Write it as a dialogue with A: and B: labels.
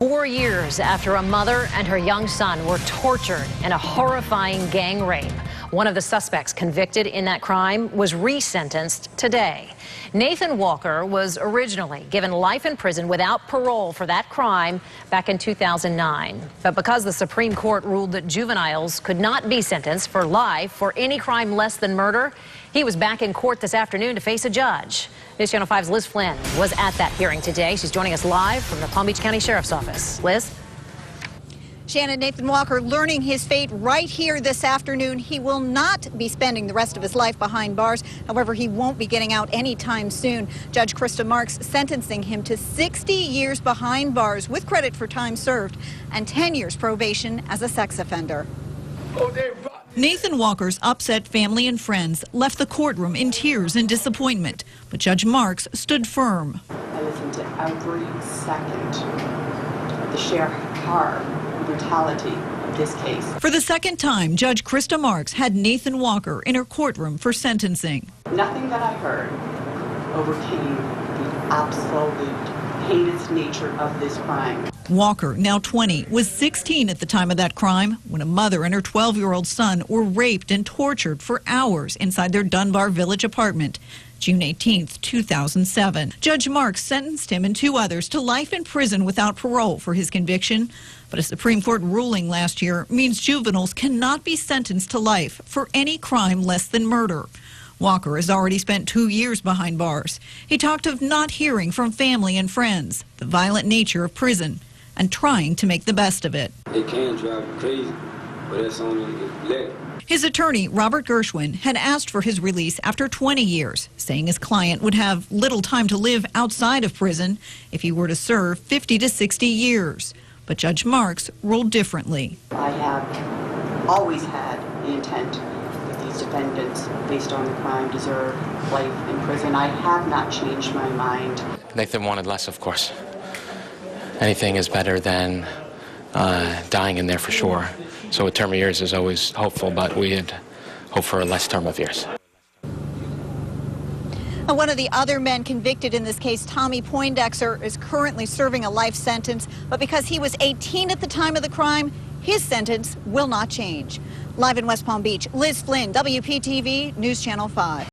A: 4 years after a mother and her young son were tortured in a horrifying gang rape. One of the suspects convicted in that crime was resentenced today. Nathan Walker was originally given life in prison without parole for that crime back in 2009. But because the Supreme Court ruled that juveniles could not be sentenced for life for any crime less than murder, he was back in court this afternoon to face a judge. News Channel 5's Liz Flynn was at that hearing today. She's joining us live from the Palm Beach County Sheriff's Office. Liz?
B: Shannon, Nathan Walker learning his fate right here this afternoon. He will not be spending the rest of his life behind bars. However, he won't be getting out anytime soon. Judge Krista Marks sentencing him to 60 years behind bars with credit for time served and 10 years probation as a sex offender.
C: Nathan Walker's upset family and friends left the courtroom in tears and disappointment, but Judge Marks stood firm.
D: I listened to every second of the sheer horror and brutality of this case.
C: For the second time, Judge Krista Marks had Nathan Walker in her courtroom for sentencing.
D: Nothing that I heard overcame the absolute heinous nature of this crime.
C: Walker, now 20, was 16 at the time of that crime when a mother and her 12-year-old son were raped and tortured for hours inside their Dunbar Village apartment, June 18, 2007. Judge Marks sentenced him and two others to life in prison without parole for his conviction. But a Supreme Court ruling last year means juveniles cannot be sentenced to life for any crime less than murder. Walker has already spent 2 years behind bars. He talked of not hearing from family and friends, the violent nature of prison, and trying to make the best of it.
E: It can drive you crazy, but that's only legal.
C: His attorney, Robert Gershwin, had asked for his release after 20 years, saying his client would have little time to live outside of prison if he were to serve 50 to 60 years. But Judge Marks ruled differently.
D: I have always had the intent that these defendants, based on the crime, deserve life in prison. I have not changed my mind.
F: Nathan wanted less, of course. Anything is better than dying in there for sure. So a term of years is always hopeful, but we'd hope for a less term of years.
B: One of the other men convicted in this case, Tommy Poindexter, is currently serving a life sentence, but because he was 18 at the time of the crime, his sentence will not change. Live in West Palm Beach, Liz Flynn, WPTV News Channel 5.